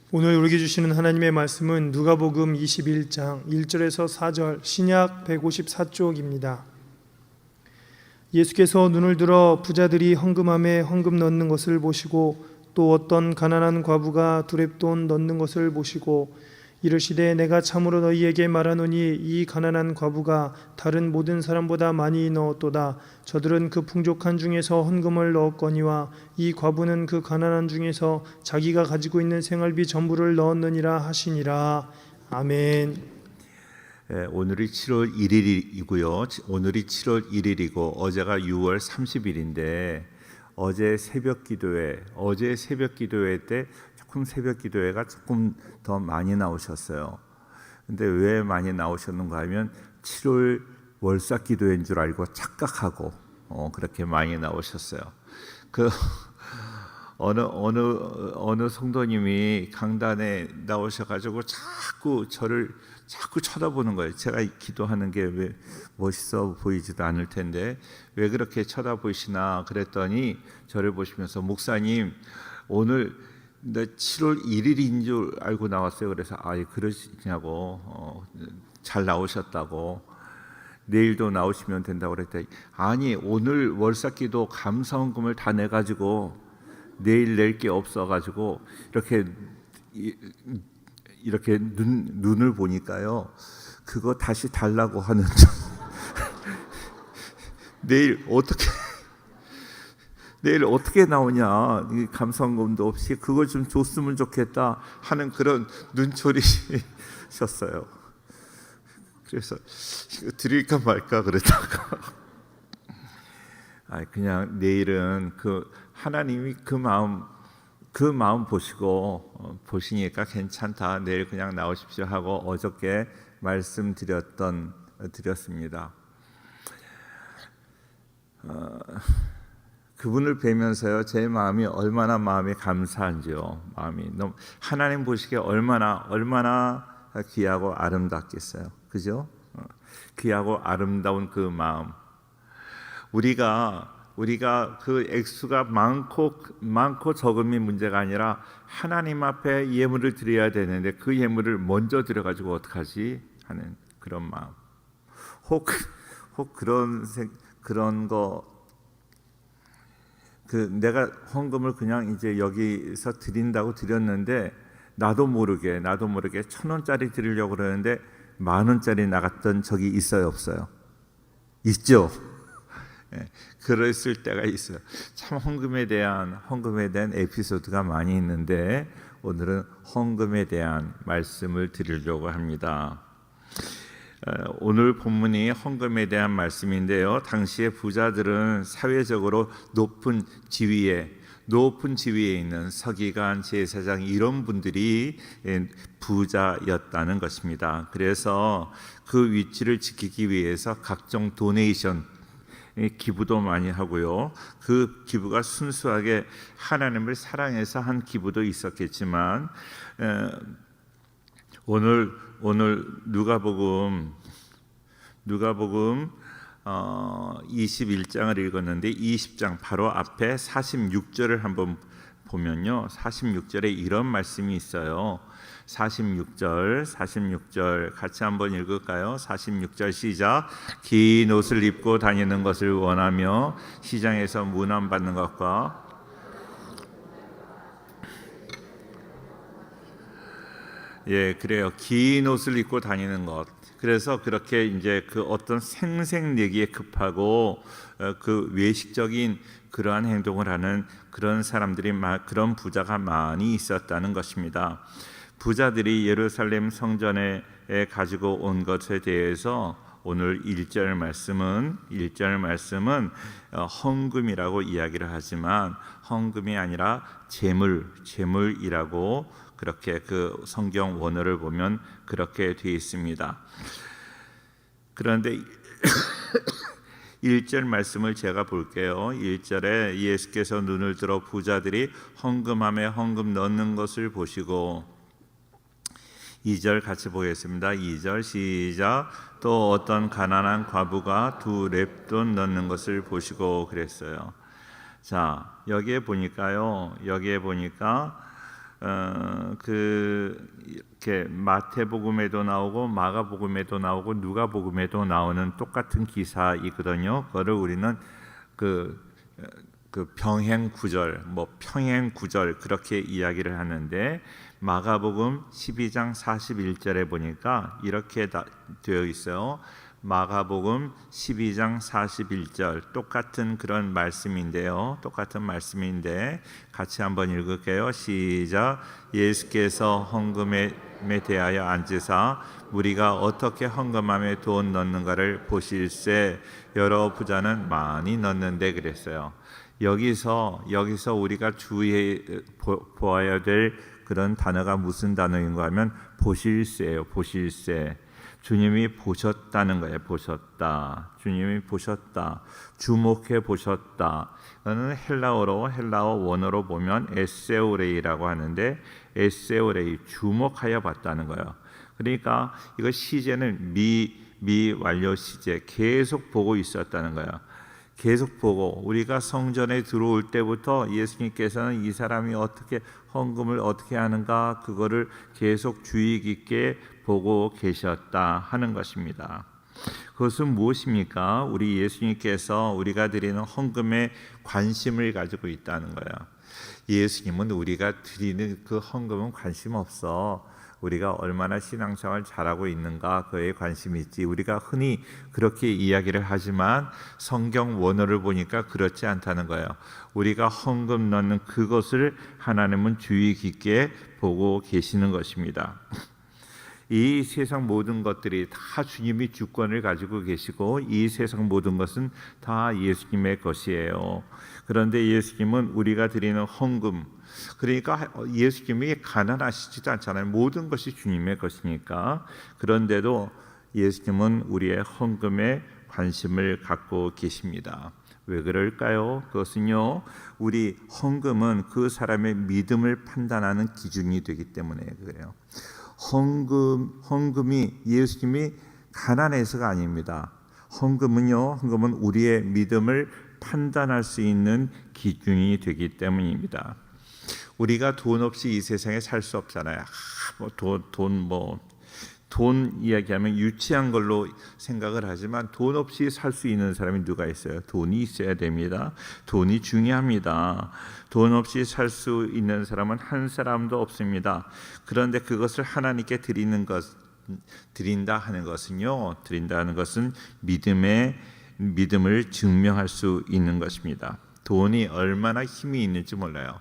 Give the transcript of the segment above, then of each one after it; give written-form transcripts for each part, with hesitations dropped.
오늘 우리에게 주시는 하나님의 말씀은 누가복음 21장 1절에서 4절 신약 154쪽입니다. 예수께서 눈을 들어 부자들이 헌금함에 헌금 넣는 것을 보시고 또 어떤 가난한 과부가 두렙돈 넣는 것을 보시고 이르시되 내가 참으로 너희에게 말하노니 이 가난한 과부가 다른 모든 사람보다 많이 넣었도다. 저들은 그 풍족한 중에서 헌금을 넣었거니와 이 과부는 그 가난한 중에서 자기가 가지고 있는 생활비 전부를 넣었느니라 하시니라. 아멘. 오늘이 7월 1일이고요. 오늘이 7월 1일이고 어제가 6월 30일인데 어제 새벽 기도회 때 조금 새벽 기도회가 조금 더 많이 나오셨어요. 근데 왜 많이 나오셨는가 하면 7월 월삭 기도회인 줄 알고 착각하고 그렇게 많이 나오셨어요. 그 어느 성도님이 강단에 나오셔가지고 저를 자꾸 쳐다보는 거예요. 제가 기도하는 게 왜 멋있어 보이지도 않을 텐데 왜 그렇게 쳐다보시나 그랬더니 저를 보시면서 목사님 오늘 나 7월 1일인 줄 알고 나왔어요. 그래서 그러시냐고 잘 나오셨다고 내일도 나오시면 된다고 그랬더니 아니 오늘 월삭기도 감사헌금을 다 내가지고 내일 낼 게 없어가지고 이렇게 눈을 보니까요 그거 다시 달라고 하는 내일 어떻게 나오냐 감사헌금도 없이 그걸 좀 줬으면 좋겠다 하는 그런 눈초리셨어요. 그래서 이거 드릴까 말까 그랬다가 그냥 내일은 그 하나님이 그 마음 보시니까 괜찮다. 내일 그냥 나오십시오 하고 어저께 말씀드렸습니다. 그분을 뵈면서요 제 마음이 얼마나 감사한지요. 마음이 너무 하나님 보시기에 얼마나 귀하고 아름답겠어요. 그죠? 귀하고 아름다운 그 마음. 우리가 그 액수가 많고 적음이 문제가 아니라 하나님 앞에 예물을 드려야 되는데 그 예물을 먼저 드려가지고 어떡하지 하는 그런 마음. 혹 그런 거 내가 헌금을 그냥 이제 여기서 드린다고 드렸는데 나도 모르게 1,000원짜리 드리려고 그러는데 10,000원짜리 나갔던 적이 있어요, 없어요? 있죠. 그랬을 때가 있어요. 참 헌금에 대한 에피소드가 많이 있는데 오늘은 헌금에 대한 말씀을 드리려고 합니다. 오늘 본문이 헌금에 대한 말씀인데요. 당시의 부자들은 사회적으로 높은 지위에 있는 서기관, 제사장 이런 분들이 부자였다는 것입니다. 그래서 그 위치를 지키기 위해서 각종 도네이션 기부도 많이 하고요. 그 기부가 순수하게 하나님을 사랑해서 한 기부도 있었겠지만 오늘 누가복음 21장을 읽었는데 20장 바로 앞에 46절을 한번 보면요. 46절에 이런 말씀이 있어요. 46절 같이 한번 읽을까요? 46절 시작. 긴 옷을 입고 다니는 것을 원하며 시장에서 문안받는 것과 그래요. 긴 옷을 입고 다니는 것. 그래서 그렇게 이제 그 어떤 생색내기에 급하고 그 외식적인 그러한 행동을 하는 그런 사람들이 그런 부자가 많이 있었다는 것입니다. 부자들이 예루살렘 성전에 가지고 온 것에 대해서 오늘 1절 말씀은 헌금이라고 이야기를 하지만 헌금이 아니라 재물이라고 그렇게 그 성경 원어를 보면 그렇게 되어 있습니다. 그런데 1절 말씀을 제가 볼게요. 1절에 예수께서 눈을 들어 부자들이 헌금함에 헌금 넣는 것을 보시고 2절 같이 보겠습니다. 2절 시작. 또 어떤 가난한 과부가 2렙돈 넣는 것을 보시고 그랬어요. 자, 여기에 보니까 이렇게 마태복음에도 나오고 마가복음에도 나오고 누가복음에도 나오는 똑같은 기사이거든요. 그거를 우리는 그 병행 구절, 평행 구절 그렇게 이야기를 하는데 마가복음 12장 41절에 보니까 이렇게 되어 있어요. 마가복음 12장 41절 똑같은 그런 말씀인데요. 똑같은 말씀인데 같이 한번 읽을게요. 시작. 예수께서 헌금에 대하여 앉으사 우리가 어떻게 헌금함에 돈 넣는가를 보실세. 여러 부자는 많이 넣는데 그랬어요. 여기서 우리가 주의해 보아야 될 그런 단어가 무슨 단어인가 하면 보실세예요. 보실세. 주님이 보셨다는 거예요. 보셨다. 주님이 보셨다. 주목해 보셨다. 이거는 헬라어 원어로 보면 에세오레이라고 하는데 에세오레이 주목하여 봤다는 거예요. 그러니까 이거 시제는 미완료 시제 계속 보고 있었다는 거예요. 계속 보고 우리가 성전에 들어올 때부터 예수님께서는 이 사람이 어떻게 헌금을 어떻게 하는가 그거를 계속 주의 깊게 보고 계셨다 하는 것입니다. 그것은 무엇입니까? 우리 예수님께서 우리가 드리는 헌금에 관심을 가지고 있다는 거예요. 예수님은 우리가 드리는 그 헌금은 관심 없어. 우리가 얼마나 신앙생활 잘하고 있는가 그에 관심이 있지. 우리가 흔히 그렇게 이야기를 하지만 성경 원어를 보니까 그렇지 않다는 거예요. 우리가 헌금 넣는 그것을 하나님은 주의 깊게 보고 계시는 것입니다. 이 세상 모든 것들이 다 주님이 주권을 가지고 계시고 이 세상 모든 것은 다 예수님의 것이에요. 그런데 예수님은 우리가 드리는 헌금, 그러니까 예수님이 가난하시지도 않잖아요. 모든 것이 주님의 것이니까. 그런데도 예수님은 우리의 헌금에 관심을 갖고 계십니다. 왜 그럴까요? 그것은요, 우리 헌금은 그 사람의 믿음을 판단하는 기준이 되기 때문에 그래요. 헌금이 예수님이 가난해서가 아닙니다. 헌금은 우리의 믿음을 판단할 수 있는 기준이 되기 때문입니다. 우리가 돈 없이 이 세상에 살 수 없잖아요. 돈 이야기하면 유치한 걸로 생각을 하지만 돈 없이 살 수 있는 사람이 누가 있어요? 돈이 있어야 됩니다. 돈이 중요합니다. 돈 없이 살 수 있는 사람은 한 사람도 없습니다. 그런데 그것을 하나님께 드린다 하는 것은 믿음을 증명할 수 있는 것입니다. 돈이 얼마나 힘이 있는지 몰라요.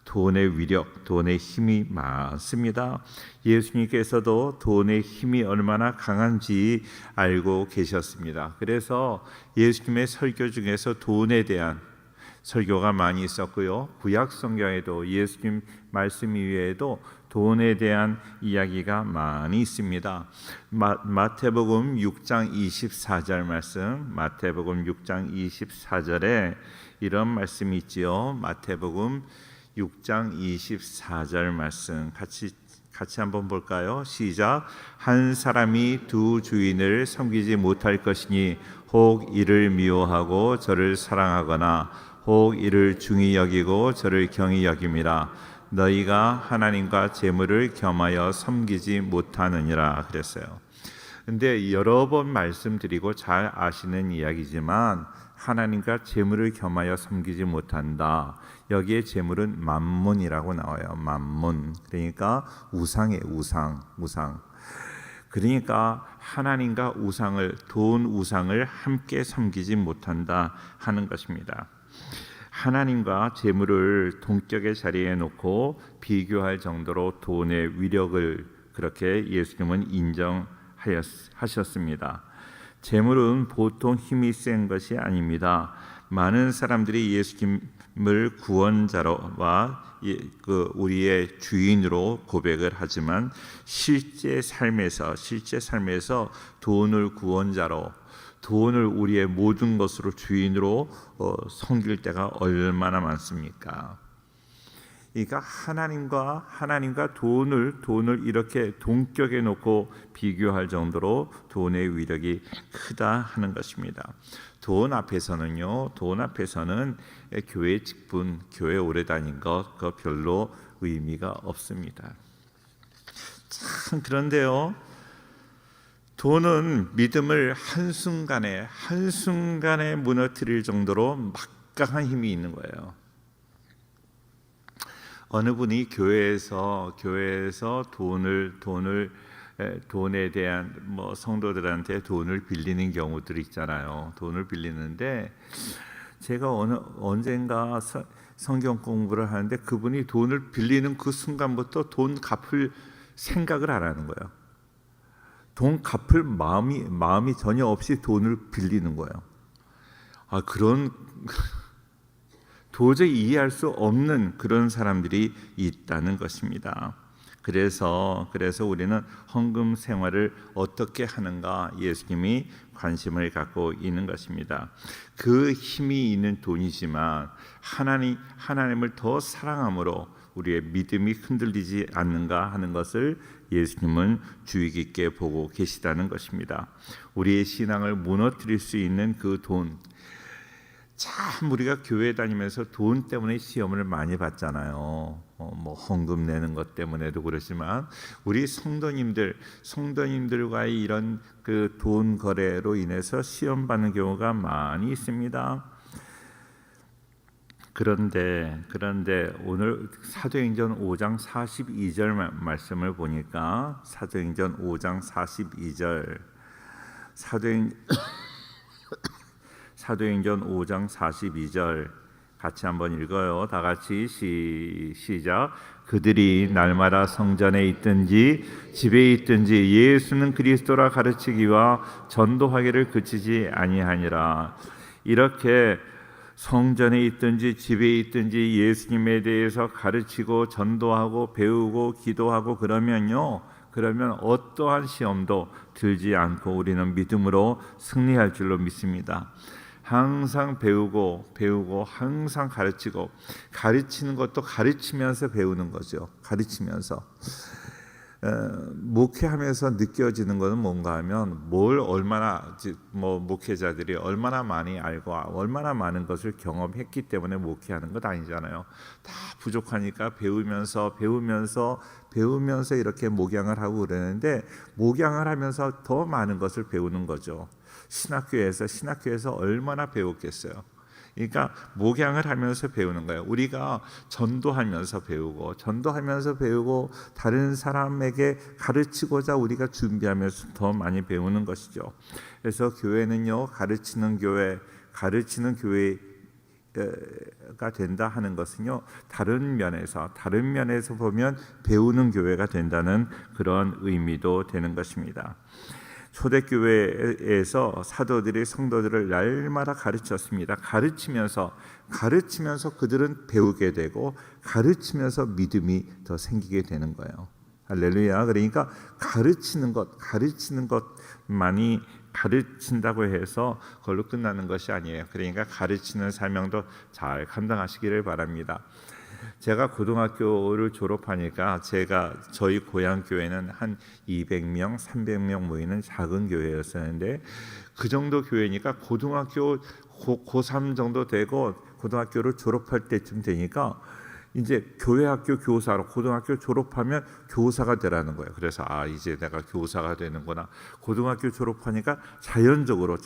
돈의 위력, 돈의 힘이 많습니다. 예수님께서도 돈의 힘이 얼마나 강한지 알고 계셨습니다. 그래서 예수님의 설교 중에서 돈에 대한 설교가 많이 있었고요. 구약 성경에도 예수님 말씀 이외에도 돈에 대한 이야기가 많이 있습니다. 마태복음 6장 24절 말씀, 마태복음 6장 24절에 이런 말씀이 있지요. 마태복음 6장 24절 말씀 같이 한번 볼까요? 시작. 한 사람이 두 주인을 섬기지 못할 것이니 혹 이를 미워하고 저를 사랑하거나 혹 이를 중히 여기고 저를 경히 여김이라. 너희가 하나님과 재물을 겸하여 섬기지 못하느니라 그랬어요. 근데 여러 번 말씀드리고 잘 아시는 이야기지만 하나님과 재물을 겸하여 섬기지 못한다. 여기에 재물은 만문이라고 나와요. 만문. 그러니까 우상이에요. 우상. 그러니까 하나님과 돈 우상을 함께 섬기지 못한다 하는 것입니다. 하나님과 재물을 동격의 자리에 놓고 비교할 정도로 돈의 위력을 그렇게 예수님은 인정하셨습니다. 재물은 보통 힘이 센 것이 아닙니다. 많은 사람들이 예수님을 구원자로와 우리의 주인으로 고백을 하지만 실제 삶에서 돈을 구원자로, 돈을 우리의 모든 것으로 주인으로 섬길 때가 얼마나 많습니까? 그러니까 하나님과 돈을 이렇게 동격에 놓고 비교할 정도로 돈의 위력이 크다 하는 것입니다. 돈 앞에서는 교회 직분, 교회 오래 다닌 것 그거 별로 의미가 없습니다. 참 그런데요, 돈은 믿음을 한순간에 무너뜨릴 정도로 막강한 힘이 있는 거예요. 어느 분이 교회에서 돈에 대한 성도들한테 돈을 빌리는 경우들이 있잖아요. 돈을 빌리는데 제가 언젠가 성경 공부를 하는데 그분이 돈을 빌리는 그 순간부터 돈 갚을 생각을 안 하는 거예요. 돈 갚을 마음이 전혀 없이 돈을 빌리는 거예요. 그런 도저히 이해할 수 없는 그런 사람들이 있다는 것입니다. 그래서 우리는 헌금 생활을 어떻게 하는가 예수님이 관심을 갖고 있는 것입니다. 그 힘이 있는 돈이지만 하나님을 더 사랑함으로 우리의 믿음이 흔들리지 않는가 하는 것을 예수님은 주의 깊게 보고 계시다는 것입니다. 우리의 신앙을 무너뜨릴 수 있는 그 돈, 참 우리가 교회 다니면서 돈 때문에 시험을 많이 받잖아요. 헌금 내는 것 때문에도 그렇지만 우리 성도님들과의 이런 그 돈 거래로 인해서 시험 받는 경우가 많이 있습니다. 그런데 오늘 사도행전 5장 42절 말씀을 보니까 사도행전 5장 42절 사도행전 5장 42절 같이 한번 읽어요. 다 같이 시작. 그들이 날마다 성전에 있든지 집에 있든지 예수는 그리스도라 가르치기와 전도하기를 그치지 아니하니라. 이렇게 성전에 있든지 집에 있든지 예수님에 대해서 가르치고 전도하고 배우고 기도하고 그러면 어떠한 시험도 들지 않고 우리는 믿음으로 승리할 줄로 믿습니다. 항상 배우고 항상 가르치는 것도 가르치면서 배우는 거죠. 가르치면서 목회하면서 느껴지는 것은 뭔가 하면 목회자들이 얼마나 많이 알고 얼마나 많은 것을 경험했기 때문에 목회하는 것 아니잖아요. 다 부족하니까 배우면서 이렇게 목양을 하고 그러는데 목양을 하면서 더 많은 것을 배우는 거죠. 신학교에서 얼마나 배웠겠어요. 그러니까 목양을 하면서 배우는 거예요. 우리가 전도하면서 배우고 다른 사람에게 가르치고자 우리가 준비하면서 더 많이 배우는 것이죠. 그래서 교회는요, 가르치는 교회가 된다 하는 것은요, 다른 면에서 보면 배우는 교회가 된다는 그런 의미도 되는 것입니다. 초대교회에서 사도들이 성도들을 날마다 가르쳤습니다. 가르치면서 그들은 배우게 되고 가르치면서 믿음이 더 생기게 되는 거예요. 할렐루야. 그러니까 가르치는 것만이 가르친다고 해서 그걸로 끝나는 것이 아니에요. 그러니까 가르치는 사명도 잘 감당하시기를 바랍니다. 제가 고등학교를 졸업하니까 저희 고향 교회는 한 200명, 300명 모이는 작은 교회였었는데 그 정도 교회니까 고등학교 고3 정도 되고 고등학교를 졸업할 때쯤 되니까 이제 교회학교 교사로 고등학교 졸업하면 교사가 되라는 거예요. 그래서 이제 내가 교사가 되는구나. 고등학교 졸업하니까 자연적으로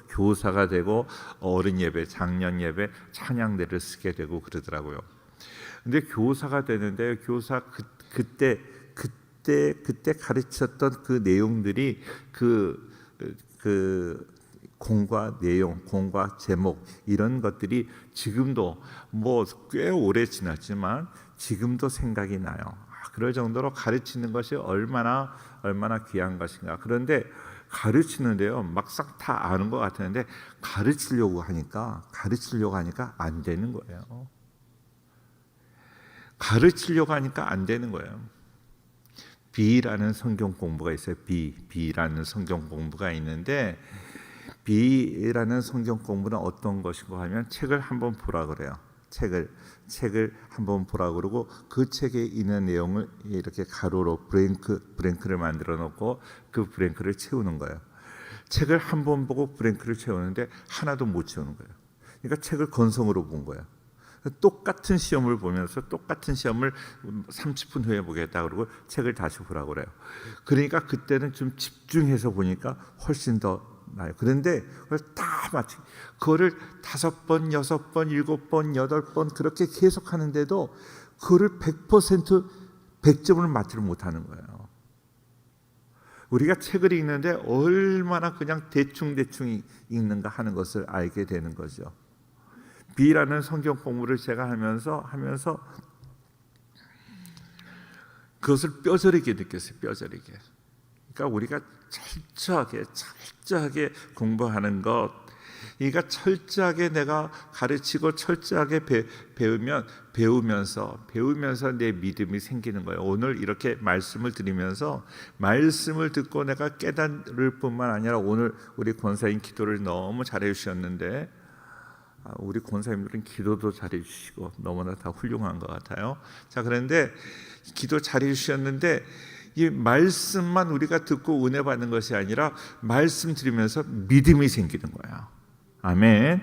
교사가 되고 어른 예배, 장년 예배, 찬양대를 쓰게 되고 그러더라고요. 근데 교사가 되는데 그때 가르쳤던 그 내용들이 그 공과 내용, 공과 제목 이런 것들이 지금도 꽤 오래 지났지만 지금도 생각이 나요. 그럴 정도로 가르치는 것이 얼마나 귀한 것인가. 그런데 가르치는데요, 막상 다 아는 것 같았는데 가르치려고 하니까 안 되는 거예요. 가르치려고 하니까 안 되는 거예요. B라는 성경 공부가 있어요. B라는 성경 공부가 있는데 B라는 성경 공부는 어떤 것인가 하면 책을 한번 보라 그래요. 책을 한번 보라 그러고 그 책에 있는 내용을 이렇게 가로로 브랭크를 만들어 놓고 그 브랭크를 채우는 거예요. 책을 한번 보고 브랭크를 채우는데 하나도 못 채우는 거예요. 그러니까 책을 건성으로 본 거예요. 똑같은 시험을 보면서 똑같은 시험을 30분 후에 보겠다 그러고 책을 다시 보라고 그래요. 그러니까 그때는 좀 집중해서 보니까 훨씬 더 나요. 그런데 그걸 다 마치 그거를 5번, 6번, 7번, 8번 그렇게 계속 하는데도 그거를 100% 100점을 맞지를 못하는 거예요. 우리가 책을 읽는데 얼마나 그냥 대충 읽는가 하는 것을 알게 되는 거죠. B라는 성경 공부를 제가 하면서 그것을 뼈저리게 느꼈어요. 뼈저리게. 그러니까 우리가 철저하게 공부하는 것, 그러니까 철저하게 내가 가르치고 철저하게 배우면서 내 믿음이 생기는 거예요. 오늘 이렇게 말씀을 드리면서 말씀을 듣고 내가 깨달을 뿐만 아니라 오늘 우리 권사님 기도를 너무 잘해 주셨는데 우리 권사님들은 기도도 잘해 주시고 너무나 다 훌륭한 것 같아요. 자, 그런데 기도 잘해 주셨는데 이 말씀만 우리가 듣고 은혜 받는 것이 아니라 말씀 들으면서 믿음이 생기는 거예요. 아멘.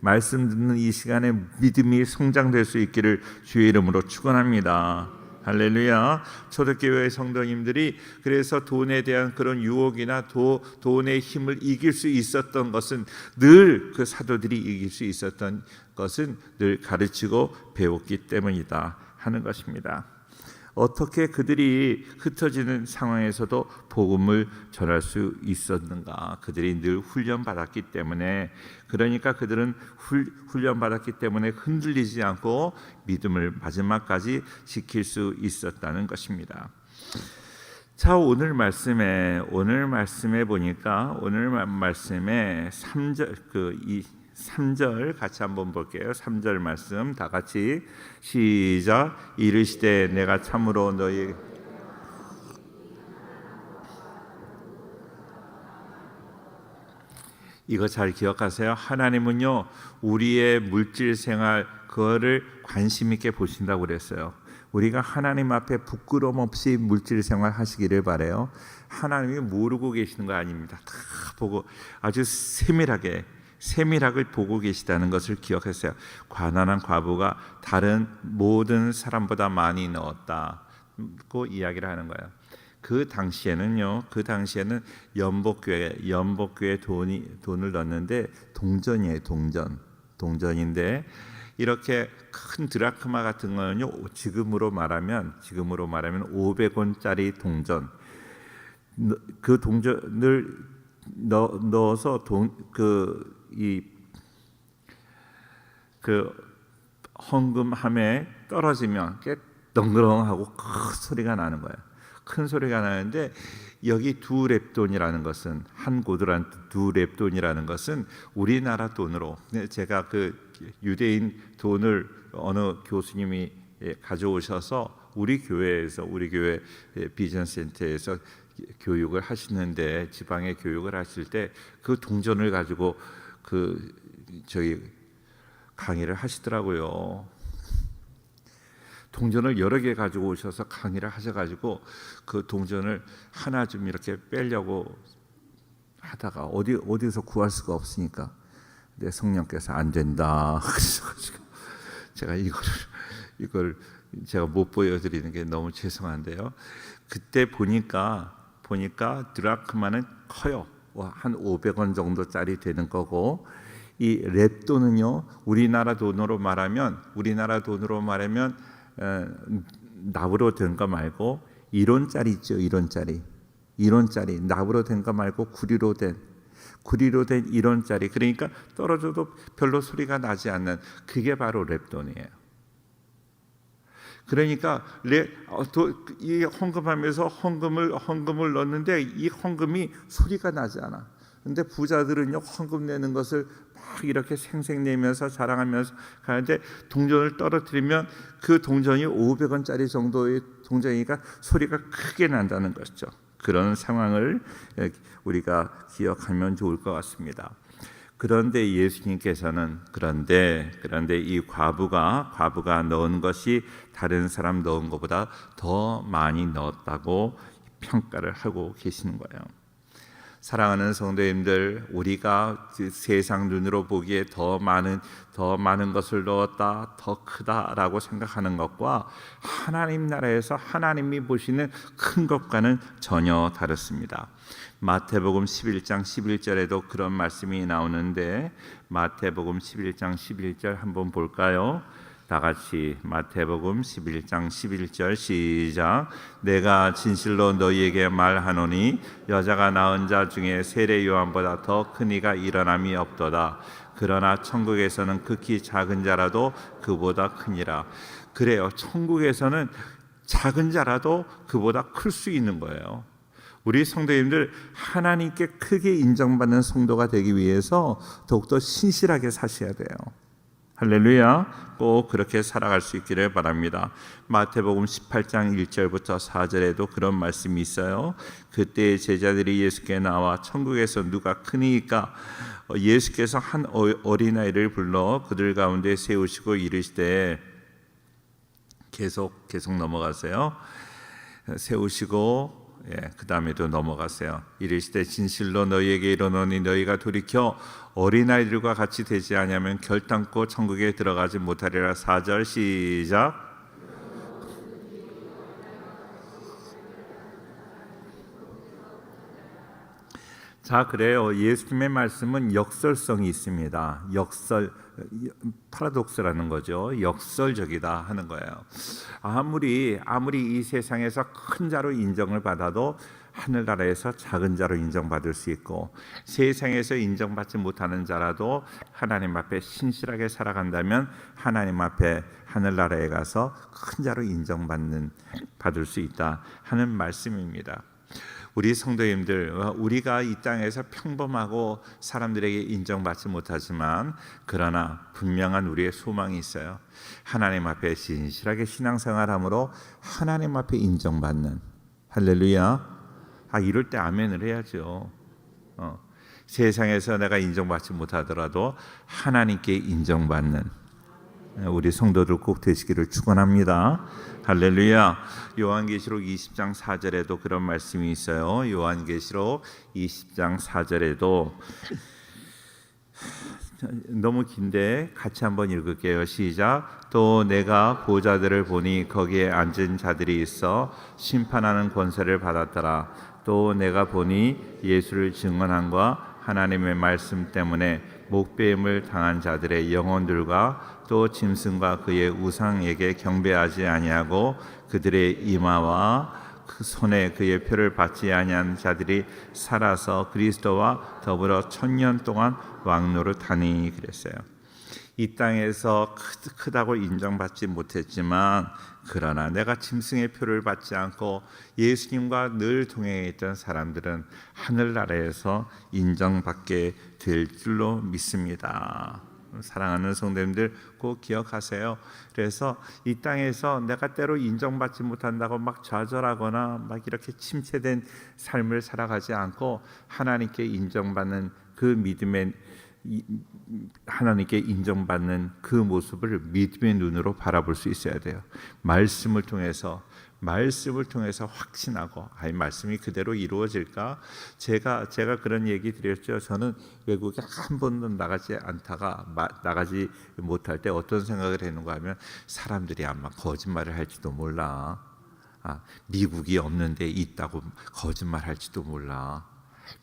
말씀 듣는 이 시간에 믿음이 성장될 수 있기를 주의 이름으로 축원합니다. 할렐루야. 초대교회 성도님들이 그래서 돈에 대한 그런 유혹이나 돈의 힘을 이길 수 있었던 것은 늘 그 사도들이 이길 수 있었던 것은 늘 가르치고 배웠기 때문이다 하는 것입니다. 어떻게 그들이 흩어지는 상황에서도 복음을 전할 수 있었는가? 그들이 늘 훈련받았기 때문에, 그러니까 그들은 훈련받았기 때문에 흔들리지 않고 믿음을 마지막까지 지킬 수 있었다는 것입니다. 자, 오늘 말씀에 보니까 오늘 말씀에 3절 같이 한번 볼게요. 3절 말씀 다 같이 시작. 이르시되 내가 참으로 너희 이거 잘 기억하세요. 하나님은요 우리의 물질 생활 그거를 관심 있게 보신다고 그랬어요. 우리가 하나님 앞에 부끄럼 없이 물질 생활 하시기를 바래요. 하나님이 모르고 계시는 거 아닙니다. 다 보고 아주 세밀하게 보고 계시다는 것을 기억했어요. 가난한 과부가 다른 모든 사람보다 많이 넣었다고 이야기를 하는 거예요. 그 당시에는 연복교에 돈을 넣었는데 동전이에요. 동전인데 이렇게 큰 드라크마 같은 거는요 지금으로 말하면 500원짜리 동전, 그 동전을 넣어서 그 헌금함에 떨어지면 꽤 덩그렁하고 큰 소리가 나는 거예요. 큰 소리가 나는데 여기 두 렙돈이라는 것은 한 고드란 두 렙돈이라는 것은 우리나라 돈으로, 제가 그 유대인 돈을 어느 교수님이 가져오셔서 우리 교회 비전 센터에서 교육을 하시는데, 지방에 교육을 하실 때 그 동전을 가지고 강의를 하시더라고요. 동전을 여러 개 가지고 오셔서 강의를 하셔가지고 그 동전을 하나 좀 이렇게 빼려고 하다가 어디서 구할 수가 없으니까 내 성령께서 안 된다 그래가지고 제가 이걸 제가 못 보여드리는 게 너무 죄송한데요. 그때 보니까 드라크마는 커요. 한 500원 정도짜리 되는 거고, 이 렙돈은요 우리나라 돈으로 말하면 납으로 된 거 말고 1원짜리 있죠. 1원짜리 납으로 된 거 말고 구리로 된 1원짜리, 그러니까 떨어져도 별로 소리가 나지 않는 그게 바로 렙돈이에요. 그러니까 이 헌금하면서 헌금을 넣는데 이 헌금이 소리가 나지 않아. 근데 부자들은요 헌금 내는 것을 막 이렇게 생색내면서 자랑하면서 가는데 동전을 떨어뜨리면 그 동전이 500원짜리 정도의 동전이니까 소리가 크게 난다는 것이죠. 그런 상황을 우리가 기억하면 좋을 것 같습니다. 그런데 예수님께서는 그런데 이 과부가 넣은 것이 다른 사람 넣은 것보다 더 많이 넣었다고 평가를 하고 계시는 거예요. 사랑하는 성도님들, 우리가 세상 눈으로 보기에 더 많은 것을 넣었다, 더 크다라고 생각하는 것과 하나님 나라에서 하나님이 보시는 큰 것과는 전혀 다릅니다. 마태복음 11장 11절에도 그런 말씀이 나오는데, 마태복음 11장 11절 한번 볼까요? 다 같이 마태복음 11장 11절 시작. 내가 진실로 너희에게 말하노니 여자가 낳은 자 중에 세례 요한보다 더 큰 이가 일어남이 없도다. 그러나 천국에서는 극히 작은 자라도 그보다 크니라. 그래요. 천국에서는 작은 자라도 그보다 클 수 있는 거예요. 우리 성도님들, 하나님께 크게 인정받는 성도가 되기 위해서 더욱더 신실하게 사셔야 돼요. 할렐루야. 꼭 그렇게 살아갈 수 있기를 바랍니다. 마태복음 18장 1절부터 4절에도 그런 말씀이 있어요. 그때 제자들이 예수께 나와 천국에서 누가 크니까 예수께서 한 어린아이를 불러 그들 가운데 세우시고 이르시되, 계속 넘어가세요. 세우시고 그 다음에도 넘어가세요. 이르시되 진실로 너희에게 이르노니 너희가 돌이켜 어린아이들과 같이 되지 아니하면 결단코 천국에 들어가지 못하리라. 4절 시작. 자, 그래요. 예수님의 말씀은 역설성이 있습니다. 파라독스라는 거죠. 역설적이다 하는 거예요. 아무리 이 세상에서 큰 자로 인정을 받아도 하늘나라에서 작은 자로 인정받을 수 있고, 세상에서 인정받지 못하는 자라도 하나님 앞에 신실하게 살아간다면 하나님 앞에 하늘나라에 가서 큰 자로 받을 수 있다 하는 말씀입니다. 우리 성도님들, 우리가 이 땅에서 평범하고 사람들에게 인정받지 못하지만 그러나 분명한 우리의 소망이 있어요. 하나님 앞에 신실하게 신앙생활함으로 하나님 앞에 인정받는. 할렐루야. 이럴 때 아멘을 해야죠. 세상에서 내가 인정받지 못하더라도 하나님께 인정받는 우리 성도들 꼭 되시기를 축원합니다. 할렐루야. 요한계시록 20장 4절에도 그런 말씀이 있어요. 요한계시록 20장 4절에도 너무 긴데 같이 한번 읽을게요. 시작. 또 내가 보좌들을 보니 거기에 앉은 자들이 있어 심판하는 권세를 받았더라. 또 내가 보니 예수를 증언함과 하나님의 말씀 때문에 목배임을 당한 자들의 영혼들과 또 짐승과 그의 우상에게 경배하지 아니하고 그들의 이마와 그 손에 그의 표를 받지 아니한 자들이 살아서 그리스도와 더불어 1000년 동안 왕노릇하니 그랬어요. 이 땅에서 크다고 인정받지 못했지만 그러나 내가 짐승의 표를 받지 않고 예수님과 늘 동행했던 사람들은 하늘나라에서 인정받게 될 줄로 믿습니다. 사랑하는 성도님들 꼭 기억하세요. 그래서 이 땅에서 내가 때로 인정받지 못한다고 막 좌절하거나 막 이렇게 침체된 삶을 살아가지 않고 하나님께 인정받는 그 믿음의 하나님께 인정받는 그 모습을 믿음의 눈으로 바라볼 수 있어야 돼요. 말씀을 통해서 확신하고 말씀이 그대로 이루어질까? 제가 그런 얘기 드렸죠. 저는 외국에 한 번도 나가지 못할 때 어떤 생각을 했는가 하면 사람들이 아마 거짓말을 할지도 몰라. 미국이 없는데 있다고 거짓말할지도 몰라.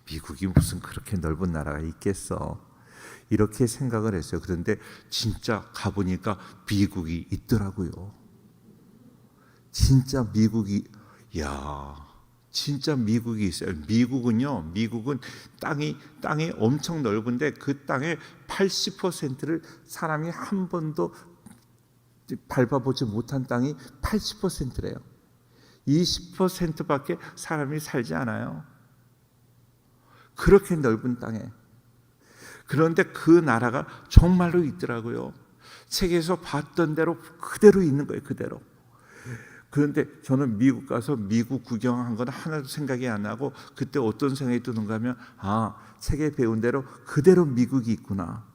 미국이 무슨 그렇게 넓은 나라가 있겠어? 이렇게 생각을 했어요. 그런데 진짜 가보니까 미국이 있더라고요. 진짜 미국이 있어요. 미국은 땅이 엄청 넓은데 그 땅의 80%를 사람이 한 번도 밟아보지 못한 땅이 80%래요. 20%밖에 사람이 살지 않아요. 그렇게 넓은 땅에. 그런데 그 나라가 정말로 있더라고요. 책에서 봤던 대로 그대로 있는 거예요. 그대로. 그런데 저는 미국 가서 미국 구경한 건 하나도 생각이 안 나고 그때 어떤 생각이 드는가 하면 책에 배운 대로 그대로 미국이 있구나.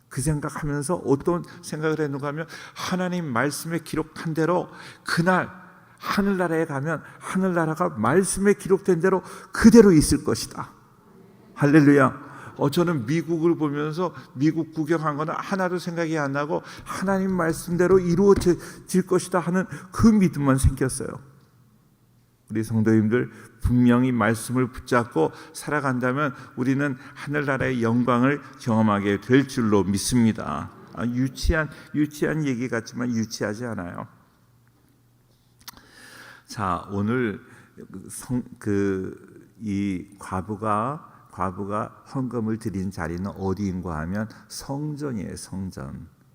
그 생각하면서 어떤 생각을 했는가 하면 하나님 말씀에 기록한 대로 그날 하늘나라에 가면 하늘나라가 말씀에 기록된 대로 그대로 있을 것이다. 할렐루야. 저는 미국을 보면서 미국 구경한 거는 하나도 생각이 안 나고 하나님 말씀대로 이루어질 것이다 하는 그 믿음만 생겼어요. 우리 성도님들 분명히 말씀을 붙잡고 살아간다면 우리는 하늘나라의 영광을 경험하게 될 줄로 믿습니다. 유치한 얘기 같지만 유치하지 않아요. 자, 오늘 이 과부가 헌금을 드린 자리는 어디인가 하면 성전이에요.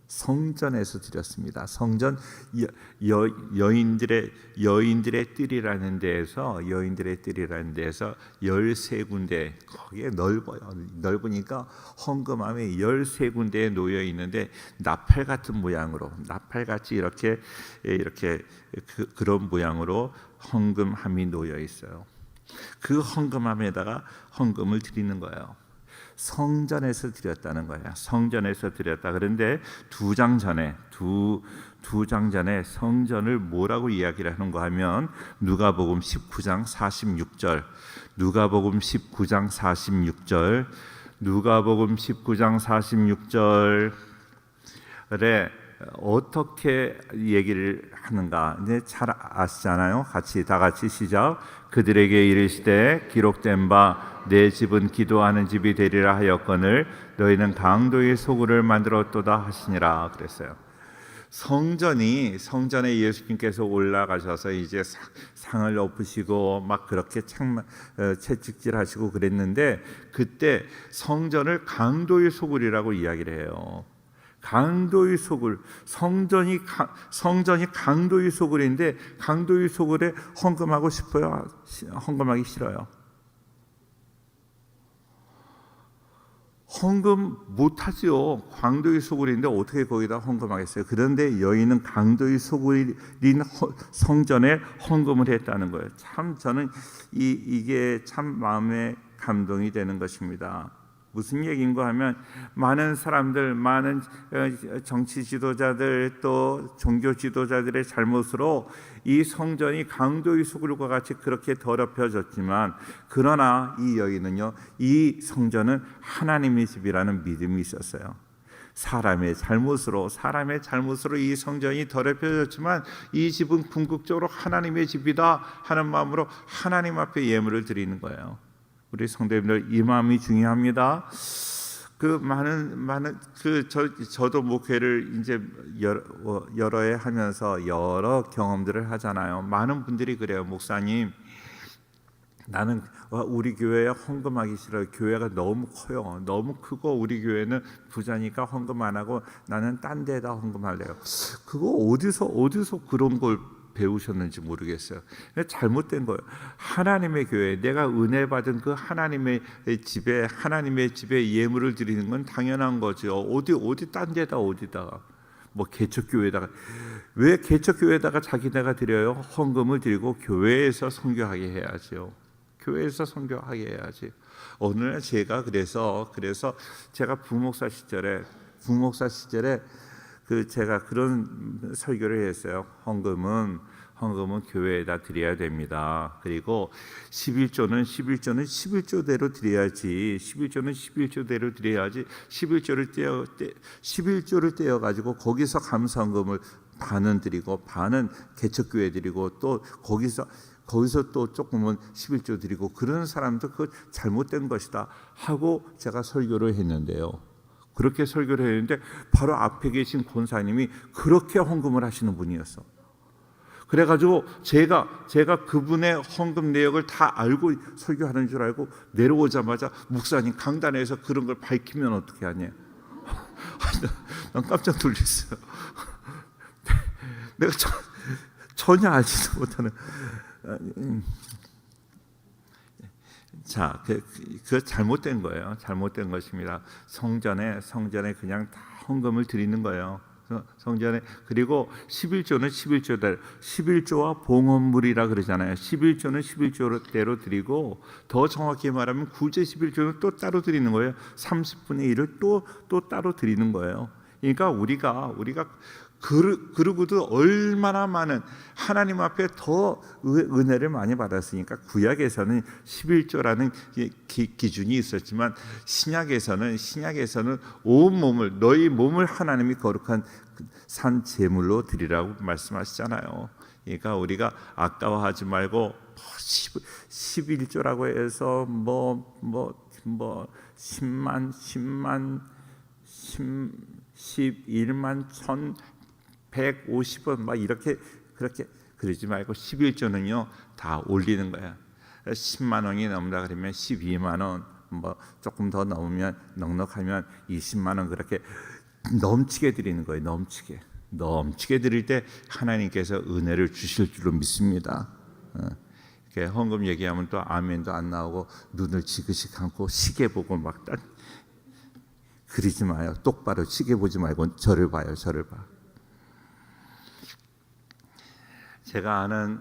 성전에서 드렸습니다. 성전 여인들의 뜰이라는 데에서 13군데, 거기에 넓으니까 헌금함이 13군데에 놓여 있는데 나팔 같은 모양으로, 나팔같이 이렇게 그런 모양으로 헌금함이 놓여 있어요. 그 헌금함에다가 헌금을 드리는 거예요. 성전에서 드렸다는 거예요. 성전에서 드렸다. 그런데 두 장 전에 성전을 뭐라고 이야기를 하는가 하면 누가복음 19장 46절, 누가복음 19장 46절에 어떻게 얘기를 하는가? 이제 잘 아시잖아요. 다 같이 시작. 그들에게 이르시되 기록된 바 내 집은 기도하는 집이 되리라 하였거늘 너희는 강도의 소굴을 만들었도다 하시니라 그랬어요. 성전에 예수님께서 올라가셔서 이제 상을 엎으시고 막 그렇게 채찍질하시고 그랬는데 그때 성전을 강도의 소굴이라고 이야기를 해요. 강도의 소굴, 성전이 강도의 소굴인데 강도의 소굴에 헌금하고 싶어요? 헌금하기 싫어요? 헌금 못하지요. 강도의 소굴인데 어떻게 거기다 헌금하겠어요? 그런데 여인은 강도의 소굴인 성전에 헌금을 했다는 거예요. 참 저는 이게 참 마음에 감동이 되는 것입니다. 무슨 얘기인가 하면 많은 사람들, 많은 정치 지도자들 또 종교 지도자들의 잘못으로 이 성전이 강도의 소굴과 같이 그렇게 더럽혀졌지만 그러나 이 여인은요, 이 성전은 하나님의 집이라는 믿음이 있었어요. 사람의 잘못으로 이 성전이 더럽혀졌지만 이 집은 궁극적으로 하나님의 집이다 하는 마음으로 하나님 앞에 예물을 드리는 거예요. 우리 성도님들 이 마음이 중요합니다. 저도 목회를 이제 여러 해 하면서 여러 경험들을 하잖아요. 많은 분들이 그래요. 목사님, 나는 우리 교회에 헌금하기 싫어요. 교회가 너무 커요. 너무 크고 우리 교회는 부자니까 헌금 안 하고 나는 딴 데다 헌금할래요. 그거 어디서 그런 걸 배우셨는지 모르겠어요. 잘못된 거예요. 하나님의 교회, 내가 은혜 받은 그 하나님의 집에 예물을 드리는 건 당연한 거죠. 어디 딴 데다 어디다가 뭐 개척교회에다가 왜 개척교회에다가 자기네가 드려요? 헌금을 드리고 교회에서 선교하게 해야죠. 교회에서 선교하게 해야지. 어느 날 제가 그래서 제가 부목사 시절에 제가 그런 설교를 했어요. 헌금은 교회에다 드려야 됩니다. 그리고 11조는 11조대로 드려야지. 11조를 떼어 가지고 거기서 감사헌금을 반은 드리고 반은 개척교회 드리고 또 거기서 또 조금은 11조 드리고 그런 사람도 그 잘못된 것이다 하고 제가 설교를 했는데요. 그렇게 설교를 했는데 바로 앞에 계신 권사님이 그렇게 헌금을 하시는 분이었어. 그래가지고 제가 그분의 헌금 내역을 다 알고 설교하는 줄 알고 내려오자마자 목사님 강단에서 그런 걸 밝히면 어떻게 하냐. 난 깜짝 놀랐어요. 내가 전혀 알지도 못하는. 자, 그 잘못된 거예요. 잘못된 것입니다. 성전에 그냥 다 헌금을 드리는 거예요. 성전에. 그리고 11조는 11조와 봉헌물이라 그러잖아요. 11조는 11조대로 드리고 더 정확히 말하면 구제 11조는 또 따로 드리는 거예요. 30분의 1을 또 따로 드리는 거예요. 그러니까 우리가 그러고도 얼마나 많은 하나님 앞에 더 은혜를 많이 받았으니까 구약에서는 11조라는 기준이 있었지만 신약에서는 온 몸을 너희 몸을 하나님이 거룩한 산 제물로 드리라고 말씀하시잖아요. 그러니까 우리가 아까워하지 말고 11조라고 해서 10만 11만 1,150원 막 이렇게 그렇게 그러지 말고 11조는요 다 올리는 거야. 10만 원이 넘다 그러면 12만 원, 뭐 조금 더 넘으면 넉넉하면 20만 원 그렇게 넘치게 드리는 거예요. 넘치게 드릴 때 하나님께서 은혜를 주실 줄로 믿습니다. 헌금 얘기하면 또 아멘도 안 나오고 눈을 지그시 감고 시계 보고 막 그러지 마요. 똑바로 시계 보지 말고 저를 봐요. 제가 아는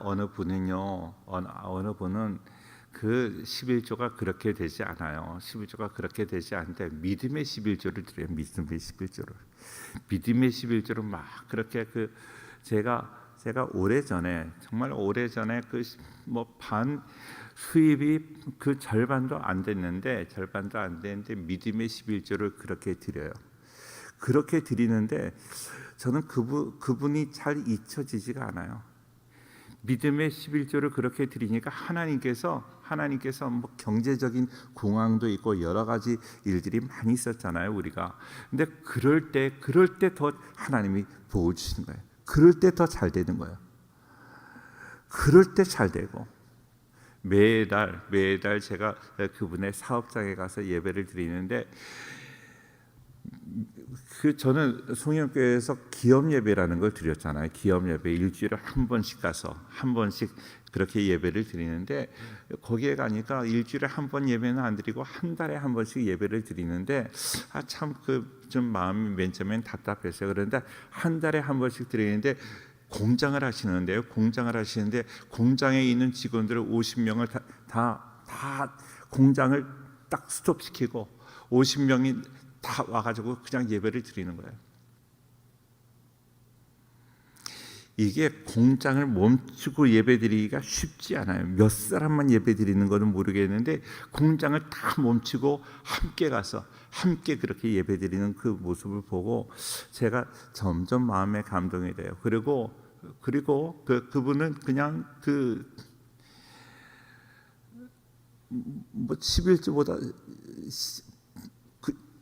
어느 분은요, 어느 분은 그 11조가 그렇게 되지 않아요. 11조가 그렇게 되지 않는데 믿음의 11조를 드려요. 믿음의 11조를 막 그렇게 제가 오래전에 정말 오래전에 반 수입이 그 절반도 안 됐는데 믿음의 11조를 그렇게 드려요. 그렇게 드리는데 저는 그분이 잘 잊혀지지가 않아요. 믿음의 11조를 그렇게 드리니까 하나님께서 뭐 경제적인 공황도 있고 여러 가지 일들이 많이 있었잖아요, 우리가. 근데 그럴 때 더 하나님이 복을 주시는 거예요. 그럴 때 더 잘 되는 거예요. 그럴 때 잘 되고 매달 제가 그분의 사업장에 가서 예배를 드리는데 저는 송영교회에서 기업 예배라는 걸 드렸잖아요. 기업 예배 일주일에 한 번씩 가서 한 번씩 그렇게 예배를 드리는데 거기에 가니까 일주일에 한 번 예배는 안 드리고 한 달에 한 번씩 예배를 드리는데 참 좀 마음이 맨 처음엔 답답했어요. 그런데 한 달에 한 번씩 드리는데 공장을 하시는데 공장에 있는 직원들 50명을 다 공장을 딱 스톱시키고 50명이 다 와가지고 그냥 예배를 드리는 거예요. 이게 공장을 멈추고 예배드리기가 쉽지 않아요. 몇 사람만 예배드리는 거는 모르겠는데 공장을 다 멈추고 함께 가서 함께 그렇게 예배드리는 그 모습을 보고 제가 점점 마음에 감동이 돼요. 그리고 그분은 그냥 11조보다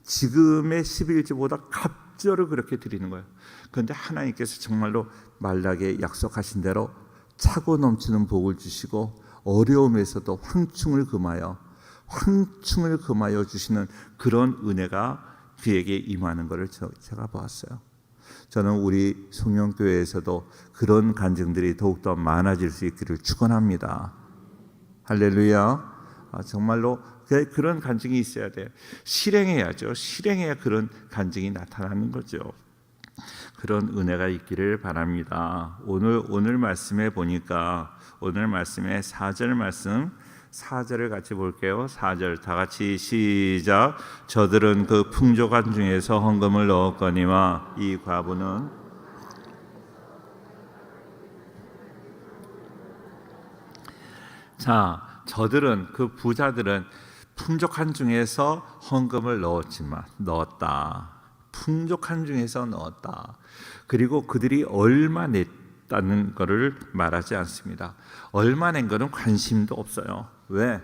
지금의 11조보다 갑절을 그렇게 드리는 거예요. 그런데 하나님께서 정말로 말라게 약속하신 대로 차고 넘치는 복을 주시고 어려움에서도 황충을 금하여 주시는 그런 은혜가 그에게 임하는 것을 제가 보았어요. 저는 우리 송영교회에서도 그런 간증들이 더욱더 많아질 수 있기를 축원합니다. 할렐루야. 정말로 그런 간증이 있어야 돼요. 실행해야죠. 실행해야 그런 간증이 나타나는 거죠. 그런 은혜가 있기를 바랍니다. 오늘 말씀에 보니까 오늘 말씀에 4절 말씀 4절을 같이 볼게요. 4절 다 같이 시작. 저들은 그 풍족한 중에서 헌금을 넣었거니와 이 과부는 저들은 그 부자들은 풍족한 중에서 헌금을 넣었다. 풍족한 중에서 넣었다. 그리고 그들이 얼마 냈다는 것을 말하지 않습니다. 얼마 낸 것은 관심도 없어요. 왜?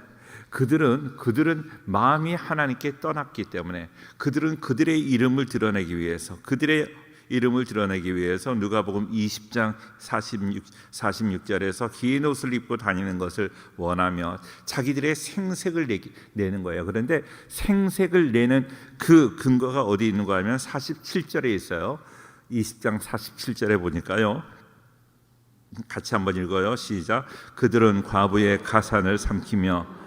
그들은 마음이 하나님께 떠났기 때문에 그들은 그들의 이름을 드러내기 위해서 누가복음 20장 46절에서 긴 옷을 입고 다니는 것을 원하며 자기들의 생색을 내는 거예요. 그런데 생색을 내는 그 근거가 어디 있는가 하면 47절에 있어요. 20장 47절에 보니까요. 같이 한번 읽어요. 시작. 그들은 과부의 가산을 삼키며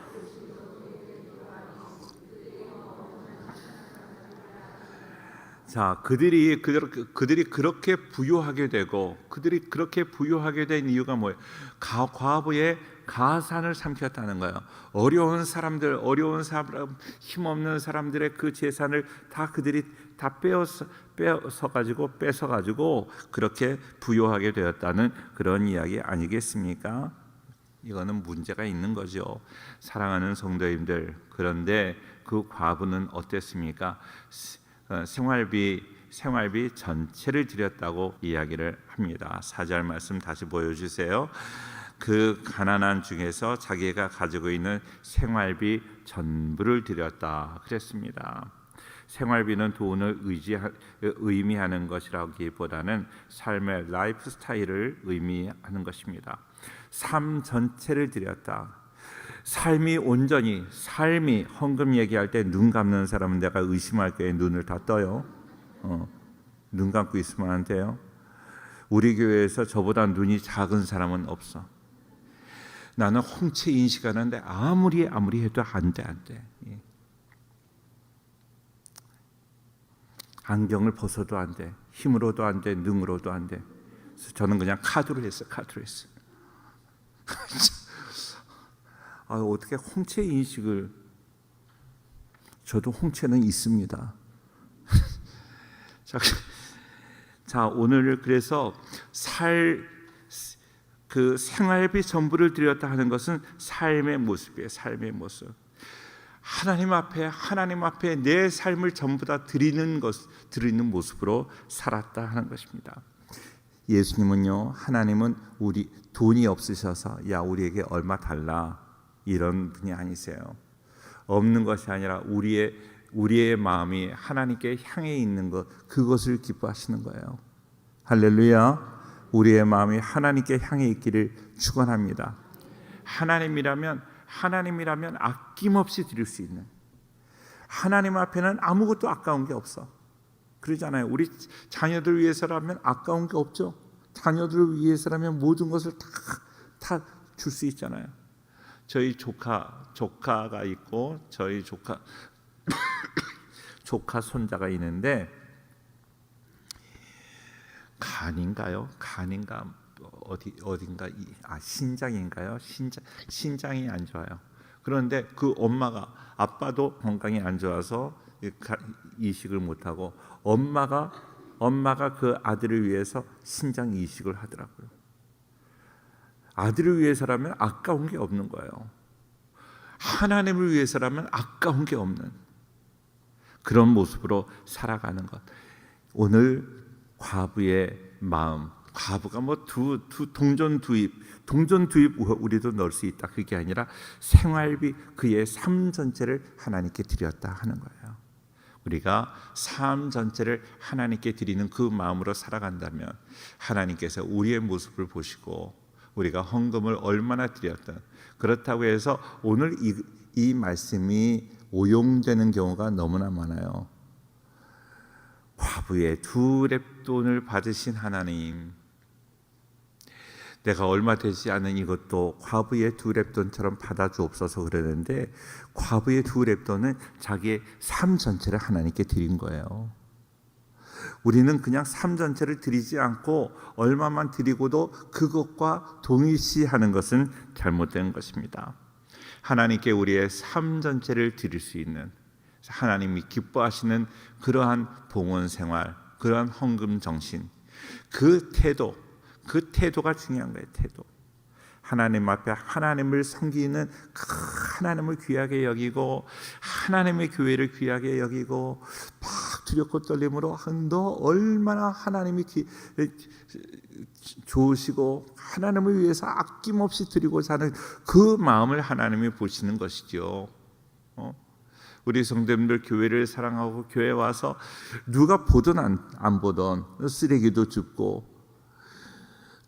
자, 그들이 그렇게 부유하게 되고 그들이 그렇게 부유하게 된 이유가 뭐예요? 과부의 가산을 삼켰다는 거예요. 어려운 사람, 힘없는 사람들의 그 재산을 다 그들이 다 뺏어 가지고 그렇게 부유하게 되었다는 그런 이야기 아니겠습니까? 이거는 문제가 있는 거죠. 사랑하는 성도님들, 그런데 그 과부는 어땠습니까? 생활비 전체를 드렸다고 이야기를 합니다. 4절 말씀 다시 보여주세요. 그 가난한 중에서 자기가 가지고 있는 생활비 전부를 드렸다 그랬습니다. 생활비는 돈을 의미하는 것이라기보다는 삶의 라이프 스타일을 의미하는 것입니다. 삶 전체를 드렸다. 삶이 헌금 얘기할 때 눈 감는 사람은 내가 의심할 거예요. 눈을 다 떠요. 눈 감고 있으면 안 돼요. 우리 교회에서 저보다 눈이 작은 사람은 없어. 나는 홍채 인식하는데 아무리 해도 안 돼. 예. 안경을 벗어도 안 돼. 힘으로도 안 돼. 능으로도 안 돼. 그래서 저는 그냥 카드로 했어요. 어떻게 홍채 인식을? 저도 홍채는 있습니다. 자, 오늘 그래서 그 생활비 전부를 드렸다 하는 것은 삶의 모습이에요. 삶의 모습. 하나님 앞에 내 삶을 전부 다 드리는 모습으로 살았다 하는 것입니다. 예수님은요, 하나님은 우리 돈이 없으셔서 야 우리에게 얼마 달라 이런 분이 아니세요. 없는 것이 아니라 우리의 마음이 하나님께 향해 있는 것, 그것을 기뻐하시는 거예요. 할렐루야. 우리의 마음이 하나님께 향해 있기를 축원합니다. 하나님이라면 아낌없이 드릴 수 있는, 하나님 앞에는 아무것도 아까운 게 없어. 그러잖아요. 우리 자녀들 위해서라면 아까운 게 없죠. 자녀들을 위해서라면 모든 것을 다 줄 수 있잖아요. 저희 조카가 있고 저희 조카 손자가 있는데 간인가 어딘가 신장인가요? 신장이 안 좋아요. 그런데 그 아빠도 건강이 안 좋아서 이식을 못 하고 엄마가 그 아들을 위해서 신장 이식을 하더라고요. 아들을 위해서라면 아까운 게 없는 거예요. 하나님을 위해서라면 아까운 게 없는 그런 모습으로 살아가는 것. 오늘 과부의 마음, 과부가 동전 두입 우리도 넣을 수 있다. 그게 아니라 생활비, 그의 삶 전체를 하나님께 드렸다 하는 거예요. 우리가 삶 전체를 하나님께 드리는 그 마음으로 살아간다면 하나님께서 우리의 모습을 보시고 우리가 헌금을 얼마나 드렸든, 그렇다고 해서 오늘 이 말씀이 오용되는 경우가 너무나 많아요. 과부의 2렙돈을 받으신 하나님, 내가 얼마 되지 않은 이것도 과부의 2렙돈처럼 받아주옵소서 그러는데, 과부의 2렙돈은 자기의 삶 전체를 하나님께 드린 거예요. 우리는 그냥 삶 전체를 드리지 않고 얼마만 드리고도 그것과 동일시하는 것은 잘못된 것입니다. 하나님께 우리의 삶 전체를 드릴 수 있는, 하나님이 기뻐하시는 그러한 봉헌 생활, 그러한 헌금 정신, 그 태도가 중요한 거예요. 태도. 하나님 앞에 하나님을 섬기는, 하나님을 귀하게 여기고 하나님의 교회를 귀하게 여기고 막 두렵고 떨림으로 너 얼마나 하나님이 좋으시고 하나님을 위해서 아낌없이 드리고자 하는 그 마음을 하나님이 보시는 것이죠. 우리 성도님들 교회를 사랑하고 교회 와서 누가 보든 안 보든 쓰레기도 줍고,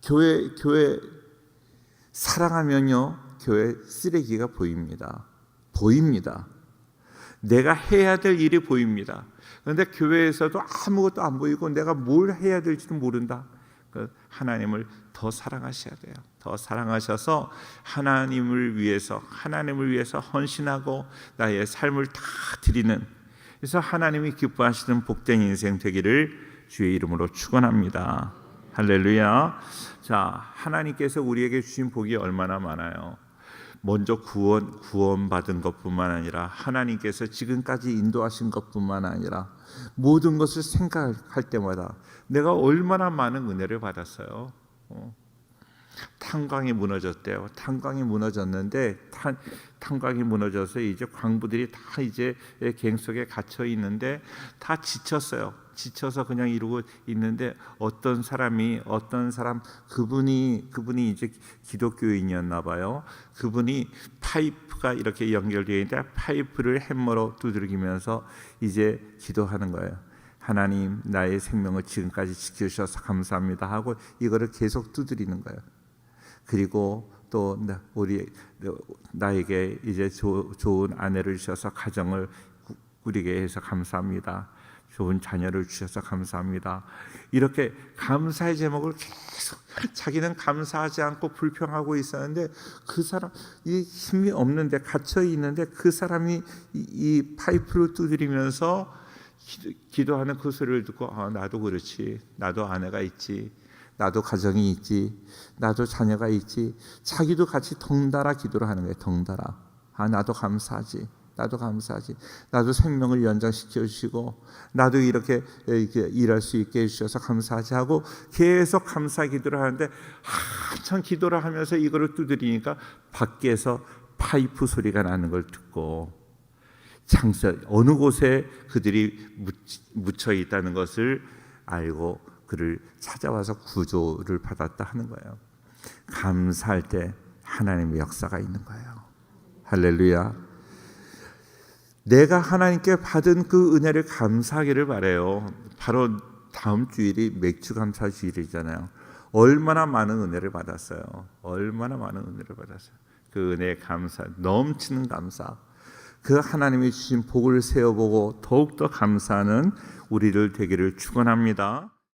교회 사랑하면요, 교회 쓰레기가 보입니다. 내가 해야 될 일이 보입니다. 그런데 교회에서도 아무것도 안 보이고 내가 뭘 해야 될지도 모른다. 하나님을 더 사랑하셔야 돼요. 더 사랑하셔서 하나님을 위해서 헌신하고 나의 삶을 다 드리는, 그래서 하나님이 기뻐하시는 복된 인생 되기를 주의 이름으로 축원합니다. 할렐루야. 자, 하나님께서 우리에게 주신 복이 얼마나 많아요. 먼저 구원받은 것뿐만 아니라 하나님께서 지금까지 인도하신 것뿐만 아니라 모든 것을 생각할 때마다 내가 얼마나 많은 은혜를 받았어요. 탄광이 무너졌대요. 탄광이 무너졌는데 탄광이 무너져서 이제 광부들이 다 이제 갱 속에 갇혀 있는데 다 지쳤어요. 지쳐서 그냥 이러고 있는데 어떤 사람 그분이 이제 기독교인이었나 봐요. 그분이 파이프가 이렇게 연결되어 있는데 파이프를 햄머로 두들기면서 이제 기도하는 거예요. 하나님, 나의 생명을 지금까지 지켜주셔서 감사합니다 하고 이거를 계속 두드리는 거예요. 그리고 또 나에게 이제 좋은 아내를 주셔서 가정을 꾸리게 해서 감사합니다. 좋은 자녀를 주셔서 감사합니다. 이렇게 감사의 제목을 계속 자기는 감사하지 않고 불평하고 있었는데 그 사람 이 힘이 없는데 갇혀 있는데 그 사람이 이 파이프를 두드리면서 기도하는 그 소리를 듣고 나도 그렇지. 나도 아내가 있지. 나도 가정이 있지. 나도 자녀가 있지. 자기도 같이 덩달아 기도를 하는 거예요. 덩달아. 나도 감사하지. 나도 감사하지. 나도 생명을 연장시켜 주시고 나도 이렇게 일할 수 있게 해주셔서 감사하지 하고 계속 감사 기도를 하는데 한참 기도를 하면서 이거를 두드리니까 밖에서 파이프 소리가 나는 걸 듣고 어느 곳에 그들이 묻혀 있다는 것을 알고 그를 찾아와서 구조를 받았다 하는 거예요. 감사할 때 하나님의 역사가 있는 거예요. 할렐루야. 내가 하나님께 받은 그 은혜를 감사하기를 바라요. 바로 다음 주일이 맥주 감사 주일이잖아요. 얼마나 많은 은혜를 받았어요. 얼마나 많은 은혜를 받았어요. 그 은혜의 감사, 넘치는 감사. 그 하나님이 주신 복을 세어보고 더욱더 감사하는 우리들 되기를 축원합니다.